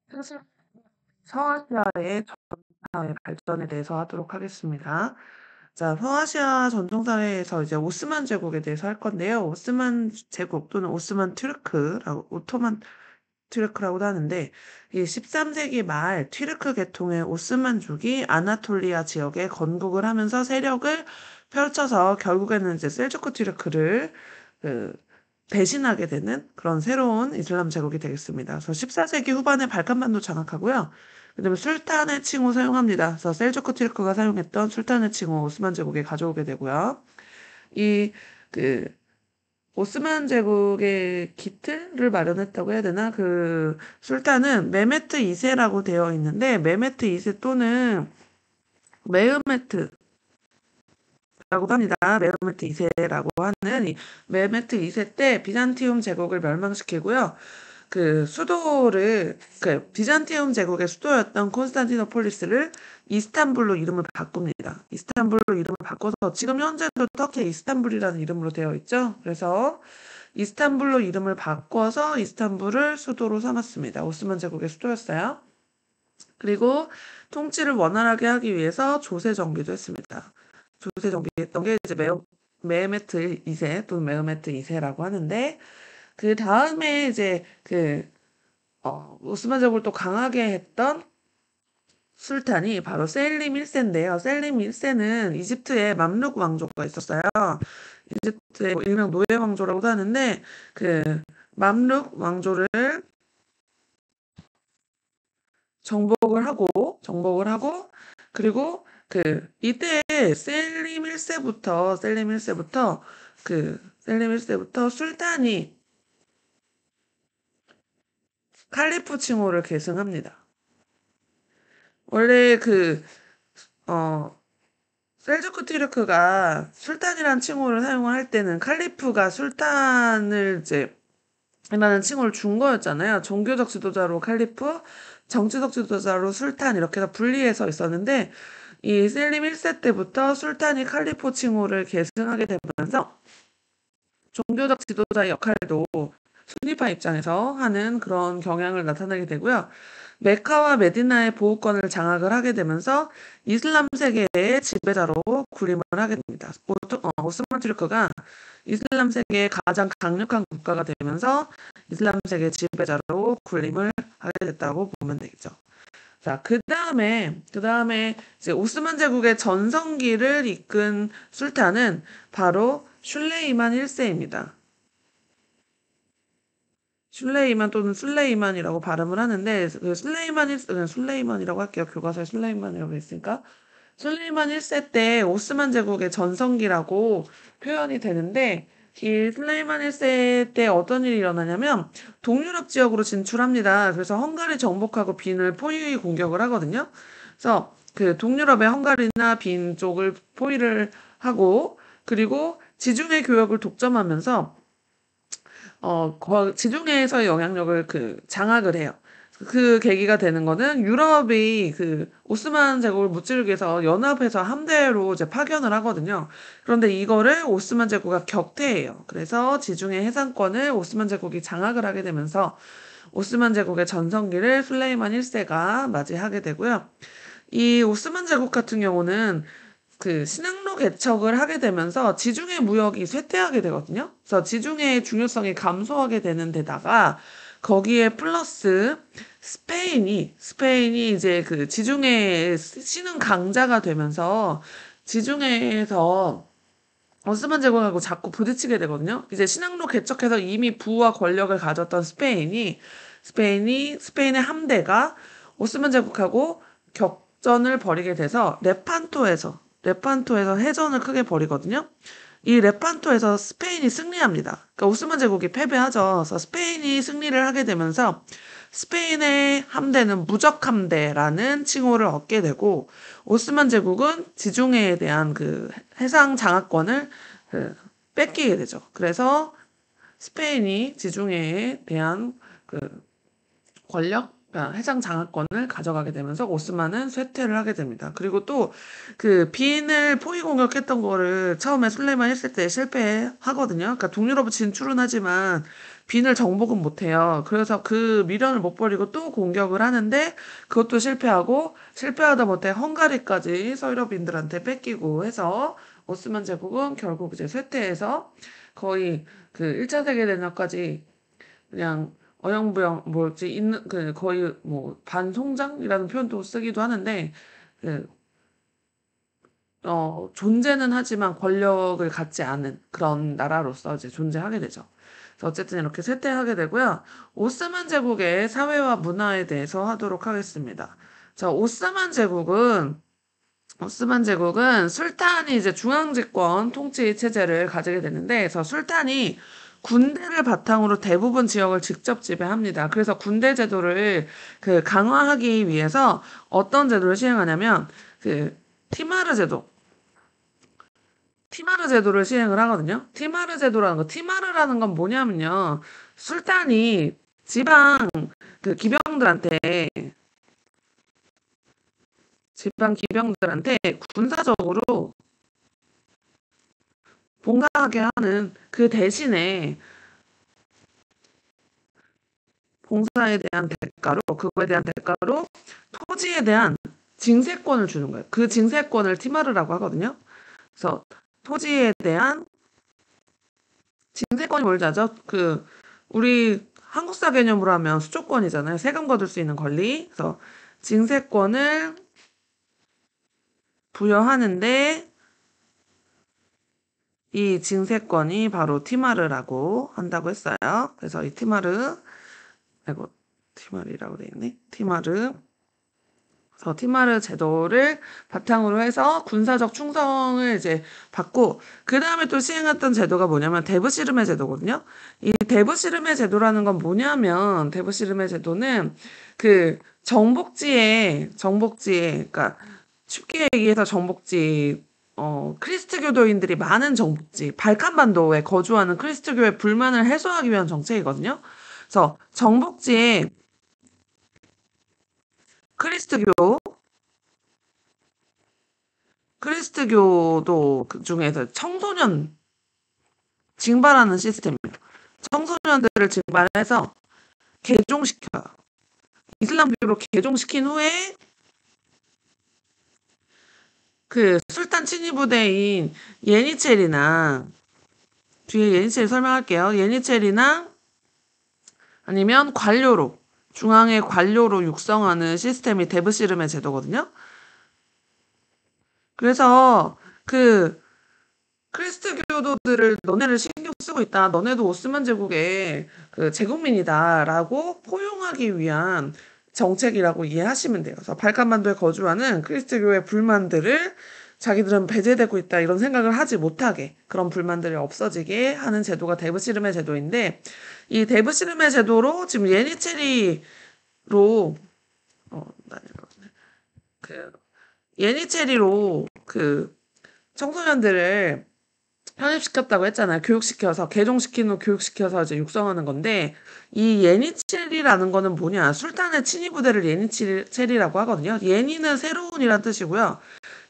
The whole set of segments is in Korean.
사실 서아시아의 전통사회 발전에 대해서 하도록 하겠습니다. 자, 서아시아 전통사회에서 이제 오스만 제국에 대해서 할 건데요. 오스만 제국 또는 오스만 튀르크라고, 오토만 튀르크라고도 하는데, 이 13세기 말 튀르크 계통의 오스만족이 아나톨리아 지역에 건국을 하면서 세력을 펼쳐서 결국에는 이제 셀주크 튀르크를 그 대신하게 되는 그런 새로운 이슬람 제국이 되겠습니다. 그래서 14세기 후반에 발칸반도 장악하고요. 그다음에 술탄의 칭호 사용합니다. 그래서 셀주크 튀르크가 사용했던 술탄의 칭호 오스만 제국에 가져오게 되고요. 이 그 오스만 제국의 기틀을 마련했다고 해야 되나? 그 술탄은 메메트 2세라고 되어 있는데 메메트 2세 또는 메흐메트 라고 합니다. 메르메트 2세라고 하는 이 메르메트 2세 때 비잔티움 제국을 멸망시키고요. 그 비잔티움 제국의 수도였던 콘스탄티노폴리스를 이스탄불로 이름을 바꿉니다. 이스탄불로 이름을 바꿔서 지금 현재도 터키의 이스탄불이라는 이름으로 되어 있죠. 그래서 이스탄불로 이름을 바꿔서 이스탄불을 수도로 삼았습니다. 오스만 제국의 수도였어요. 그리고 통치를 원활하게 하기 위해서 조세 정비도 했습니다. 조세 정비했던 게 이제 메흐메트 2세 또는 메흐메트 2세라고 하는데 그 다음에 이제 오스만 제국을 또 강하게 했던 술탄이 바로 셀림 1세인데요. 셀림 1세는 이집트에 맘룩 왕조가 있었어요. 이집트의 일명 노예 왕조라고도 하는데 그 맘룩 왕조를 정복을 하고 그리고 이때 셀림 1세부터 술탄이 칼리프 칭호를 계승합니다. 원래 어, 셀주크 티르크가 술탄이라는 칭호를 사용할 때는 칼리프가 술탄을 이제 라는 칭호를 준 거였잖아요. 종교적 지도자로 칼리프, 정치적 지도자로 술탄 이렇게 다 분리해서 있었는데 이 셀림 1세 때부터 술탄이 칼리프 칭호를 계승하게 되면서 종교적 지도자의 역할도 순위파 입장에서 하는 그런 경향을 나타내게 되고요. 메카와 메디나의 보호권을 장악을 하게 되면서 이슬람 세계의 지배자로 군림을 하게 됩니다. 오스만 튀르크가 이슬람 세계의 가장 강력한 국가가 되면서 이슬람 세계 지배자로 군림을 하게 됐다고 보면 되겠죠. 자, 그 다음에 이제 오스만 제국의 전성기를 이끈 술탄은 바로 슐레이만 1세입니다. 슐레이만 또는 술레이만이라고 발음을 하는데 그 술레이만이라고 할게요. 교과서에 술레이만이라고 있으니까. 술레이만 1세 때 오스만 제국의 전성기라고 표현이 되는데 이 술레이만 1세 때 어떤 일이 일어나냐면 동유럽 지역으로 진출합니다. 그래서 헝가리 정복하고 빈을 포위 공격을 하거든요. 그래서 그 동유럽의 헝가리나 빈 쪽을 포위를 하고 그리고 지중해 교역을 독점하면서 지중해에서의 영향력을 장악을 해요. 그 계기가 되는 거는 유럽이 오스만 제국을 무찌르기 위해서 연합해서 함대로 이제 파견을 하거든요. 그런데 이거를 오스만 제국가 격퇴해요. 그래서 지중해 해상권을 오스만 제국이 장악을 하게 되면서 오스만 제국의 전성기를 술레이만 1세가 맞이하게 되고요. 이 오스만 제국 같은 경우는 신항로 개척을 하게 되면서 지중해 무역이 쇠퇴하게 되거든요. 그래서 지중해의 중요성이 감소하게 되는 데다가 거기에 플러스 스페인이 이제 지중해의 신흥 강자가 되면서 지중해에서 오스만 제국하고 자꾸 부딪히게 되거든요. 이제 신항로 개척해서 이미 부와 권력을 가졌던 스페인의 함대가 오스만 제국하고 격전을 벌이게 돼서 레판토에서 해전을 크게 벌이거든요. 이 레판토에서 스페인이 승리합니다. 그러니까 오스만 제국이 패배하죠. 그래서 스페인이 승리를 하게 되면서 스페인의 함대는 무적함대라는 칭호를 얻게 되고 오스만 제국은 지중해에 대한 해상 장악권을 뺏기게 되죠. 그래서 스페인이 지중해에 대한 해상 장악권을 가져가게 되면서 오스만은 쇠퇴를 하게 됩니다. 그리고 또 빈을 포위 공격했던 거를 처음에 술레이만 했을 때 실패하거든요. 그러니까 동유럽을 진출은 하지만 빈을 정복은 못해요. 그래서 그 미련을 못 버리고 또 공격을 하는데 그것도 실패하다 못해 헝가리까지 서유럽인들한테 뺏기고 해서 오스만 제국은 결국 이제 쇠퇴해서 거의 그 1차 세계대전까지 그냥 어영부영 뭐지 있는 그 거의 뭐 반송장이라는 표현도 쓰기도 하는데 그 존재는 하지만 권력을 갖지 않은 그런 나라로서 이제 존재하게 되죠. 그래서 어쨌든 이렇게 쇠퇴하게 되고요. 오스만 제국의 사회와 문화에 대해서 하도록 하겠습니다. 자, 오스만 제국은 술탄이 이제 중앙집권 통치 체제를 가지게 되는데, 그래서 술탄이 군대를 바탕으로 대부분 지역을 직접 지배합니다. 그래서 군대 제도를 그 강화하기 위해서 어떤 제도를 시행하냐면 그 티마르 제도. 티마르 제도를 시행을 하거든요. 티마르라는 건 뭐냐면요. 술탄이 지방 그 지방 기병들한테 군사적으로 봉사하게 하는 그 대신에 그거에 대한 대가로 토지에 대한 징세권을 주는 거예요. 그 징세권을 티마르라고 하거든요. 그래서 토지에 대한 징세권이 뭘지 아죠? 우리 한국사 개념으로 하면 수초권이잖아요. 세금 거둘 수 있는 권리. 그래서 징세권을 부여하는데 이 징세권이 바로 티마르라고 한다고 했어요. 그래서 이 티마르이라고 돼 있네. 그래서 티마르 제도를 바탕으로 해서 군사적 충성을 이제 받고, 그 다음에 또 시행했던 제도가 뭐냐면 데브시르메 제도거든요. 이 데브시르메 제도라는 건 뭐냐면, 데브시르메 제도는 그 그러니까 쉽게 얘기해서 크리스트교도인들이 많은 정복지, 발칸반도에 거주하는 크리스트교의 불만을 해소하기 위한 정책이거든요. 그래서 정복지에 크리스트교 크리스트교도 그 중에서 청소년 징발하는 시스템이에요. 청소년들을 징발해서 개종시켜요. 이슬람교로 개종시킨 후에 그 술탄 친위 부대인 예니체리나, 뒤에 예니체리 설명할게요. 예니체리나 아니면 중앙의 관료로 육성하는 시스템이 데브시르메 제도거든요. 그래서 그 크리스트교도들을 너네를 신경 쓰고 있다. 너네도 오스만 제국의 그 제국민이다라고 포용하기 위한 정책이라고 이해하시면 돼요. 그래서 발칸반도에 거주하는 크리스트교의 불만들을 자기들은 배제되고 있다 이런 생각을 하지 못하게, 그런 불만들이 없어지게 하는 제도가 데브시르메 제도인데, 이 데브시르메 제도로 지금 예니체리로 그 예니체리로 그 청소년들을 편입시켰다고 했잖아요. 개종시킨 후 교육시켜서 이제 육성하는 건데, 이 예니체리라는 거는 뭐냐? 술탄의 친위 부대를 예니체리라고 하거든요. 예니는 새로운이라는 뜻이고요.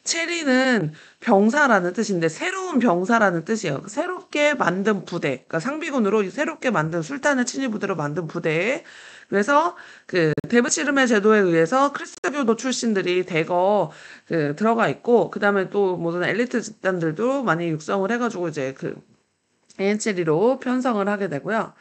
체리는 병사라는 뜻인데 새로운 병사라는 뜻이에요. 새롭게 만든 부대, 그러니까 상비군으로 새롭게 만든 술탄의 친위 부대로 만든 부대에, 그래서 그 데브시르메 제도에 의해서 크리스트교도 출신들이 대거 들어가 있고, 그 다음에 또 모든 엘리트 집단들도 많이 육성을 해가지고 이제 그 ANCL로 편성을 하게 되고요.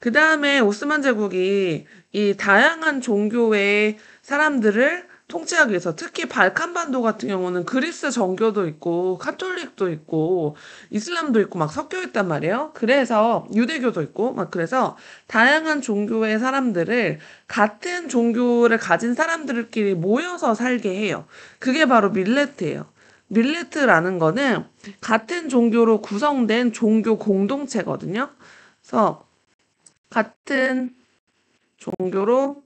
그 다음에 오스만 제국이 이 다양한 종교의 사람들을 통치하기 위해서, 특히 발칸반도 같은 경우는 그리스 정교도 있고 카톨릭도 있고 이슬람도 있고 막 섞여 있단 말이에요. 그래서 유대교도 있고 막, 그래서 다양한 종교의 사람들을 같은 종교를 가진 사람들끼리 모여서 살게 해요. 그게 바로 밀레트예요. 밀레트라는 거는 같은 종교로 구성된 종교 공동체거든요. 그래서 같은 종교로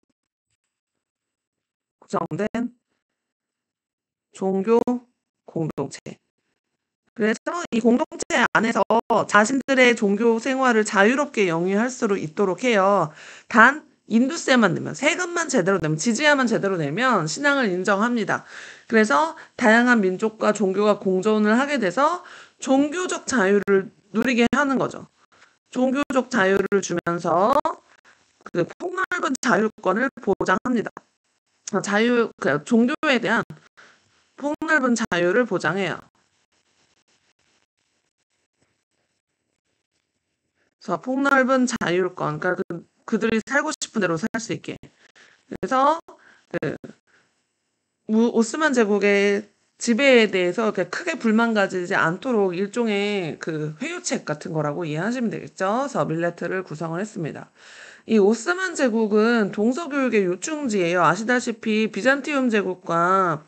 구성된 종교 공동체. 그래서 이 공동체 안에서 자신들의 종교 생활을 자유롭게 영위할 수 있도록 해요. 단 인두세만 내면, 세금만 제대로 내면, 지지야만 제대로 내면 신앙을 인정합니다. 그래서 다양한 민족과 종교가 공존을 하게 돼서 종교적 자유를 누리게 하는 거죠. 종교적 종교적 자유를 주면서 그 폭넓은 자율권을 보장합니다. 종교에 대한 폭넓은 자유를 보장해요. 그래서 폭넓은 자율권, 그러니까 그들이 살고 싶은 대로 살 수 있게. 그래서 오스만 제국의 지배에 대해서 크게 불만 가지지 않도록 일종의 회유책 같은 거라고 이해하시면 되겠죠. 그래서 밀레트를 구성을 했습니다. 이 오스만 제국은 동서교육의 요충지예요. 아시다시피 비잔티움 제국과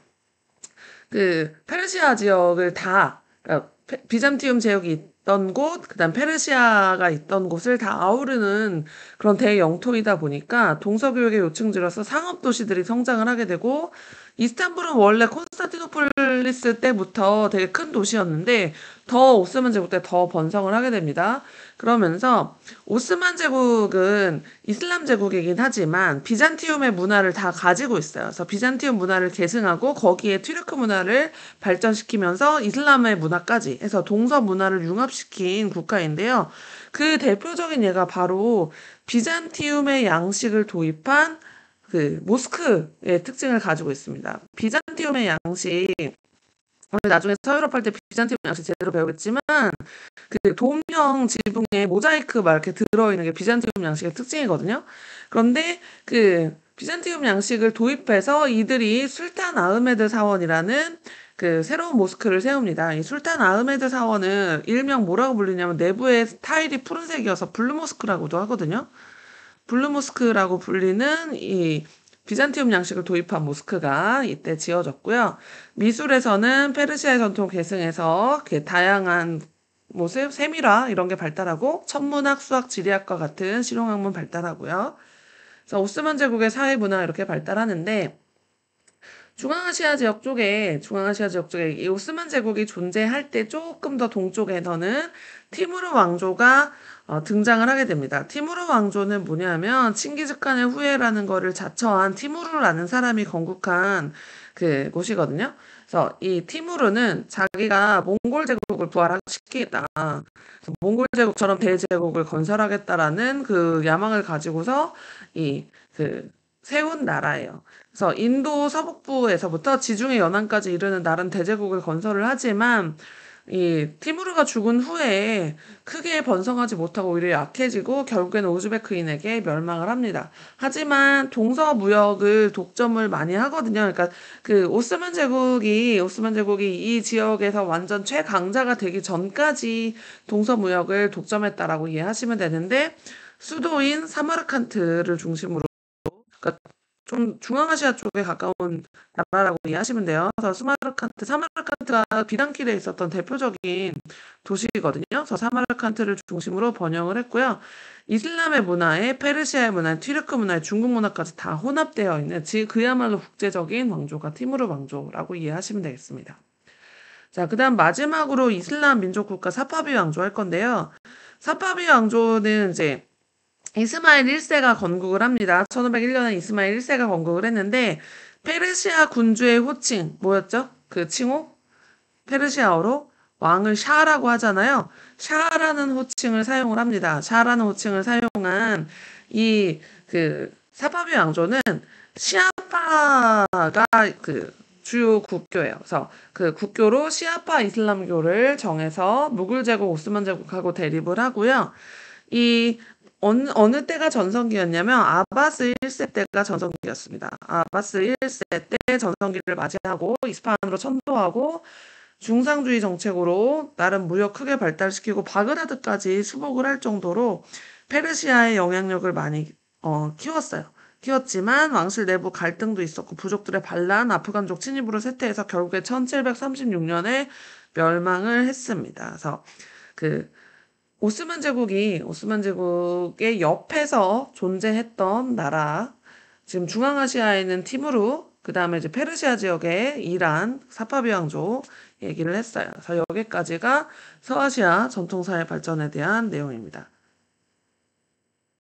페르시아 지역을 그러니까 비잔티움 제국이 있던 곳, 그다음 페르시아가 있던 곳을 다 아우르는 그런 대영토이다 보니까 동서교육의 요충지로서 상업 도시들이 성장을 하게 되고, 이스탄불은 원래 콘스탄티노폴리스 때부터 되게 큰 도시였는데 더 오스만 제국 때 더 번성을 하게 됩니다. 그러면서 오스만 제국은 이슬람 제국이긴 하지만 비잔티움의 문화를 다 가지고 있어요. 그래서 비잔티움 문화를 계승하고 거기에 튀르크 문화를 발전시키면서 이슬람의 문화까지 해서 동서 문화를 융합시킨 국가인데요. 그 대표적인 예가 바로 비잔티움의 양식을 도입한 모스크의 특징을 가지고 있습니다. 비잔티움의 양식, 나중에 서유럽 할 때 비잔티움 양식 제대로 배우겠지만 도움형 지붕에 모자이크 막 이렇게 들어있는 게 비잔티움 양식의 특징이거든요. 그런데 비잔티움 양식을 도입해서 이들이 술탄 아흐메드 사원이라는 새로운 모스크를 세웁니다. 이 술탄 아흐메드 사원은 일명 뭐라고 불리냐면 내부의 타일이 푸른색이어서 블루모스크라고도 하거든요. 블루모스크라고 불리는 이 비잔티움 양식을 도입한 모스크가 이때 지어졌고요. 미술에서는 페르시아의 전통 계승에서 다양한 모습, 세밀화 이런 게 발달하고 천문학, 수학, 지리학과 같은 실용학문 발달하고요. 그래서 오스만 제국의 사회 문화 이렇게 발달하는데 중앙아시아 지역 쪽에 이 오스만 제국이 존재할 때 조금 더 동쪽에서는 티무르 왕조가 등장을 하게 됩니다. 티무르 왕조는 뭐냐면 칭기즈칸의 후예라는 거를 자처한 티무르라는 사람이 건국한 곳이거든요. 그래서 이 티무르는 자기가 몽골 제국을 부활시키겠다. 몽골 제국처럼 대제국을 건설하겠다라는 야망을 가지고서 세운 나라예요. 그래서 인도 서북부에서부터 지중해 연안까지 이르는 나른 대제국을 건설을 하지만 이 티무르가 죽은 후에 크게 번성하지 못하고 오히려 약해지고 결국에는 우즈베크인에게 멸망을 합니다. 하지만 동서 무역을 독점을 많이 하거든요. 그러니까 오스만 제국이 이 지역에서 완전 최강자가 되기 전까지 동서 무역을 독점했다라고 이해하시면 되는데, 수도인 사마르칸트를 중심으로, 그러니까 좀 중앙아시아 쪽에 가까운 나라라고 이해하시면 돼요. 그래서 사마르칸트가 비단길에 있었던 대표적인 도시거든요. 그래서 사마르칸트를 중심으로 번영을 했고요. 이슬람의 문화에 페르시아의 문화에 튀르크 문화에 중국 문화까지 다 혼합되어 있는 그야말로 국제적인 왕조가 티무르 왕조라고 이해하시면 되겠습니다. 자, 그다음 마지막으로 이슬람 민족 국가 사파비 왕조 할 건데요. 사파비 왕조는 이제 이스마일 1세가 건국을 합니다. 1501년에 이스마일 1세가 건국을 했는데 페르시아 군주의 호칭 뭐였죠? 칭호? 페르시아어로 왕을 샤라고 하잖아요. 샤라는 호칭을 사용을 합니다. 샤라는 호칭을 사용한 이 사파비 왕조는 시아파가 주요 국교예요. 그래서 국교로 시아파 이슬람교를 정해서 무굴 제국, 오스만 제국하고 대립을 하고요. 이 어느 때가 전성기였냐면 아바스 1세 때가 전성기였습니다. 아바스 1세 때 전성기를 맞이하고 이스파한으로 천도하고 중상주의 정책으로 나름 무역 크게 발달시키고 바그다드까지 수복을 할 정도로 페르시아의 영향력을 많이 키웠지만 왕실 내부 갈등도 있었고 부족들의 반란, 아프간족 침입으로 쇠퇴해서 결국에 1736년에 멸망을 했습니다. 그래서 오스만 제국의 옆에서 존재했던 나라, 지금 중앙아시아에는 티무르, 그 다음에 이제 페르시아 지역의 이란, 사파비 왕조 얘기를 했어요. 그래서 여기까지가 서아시아 전통사회 발전에 대한 내용입니다.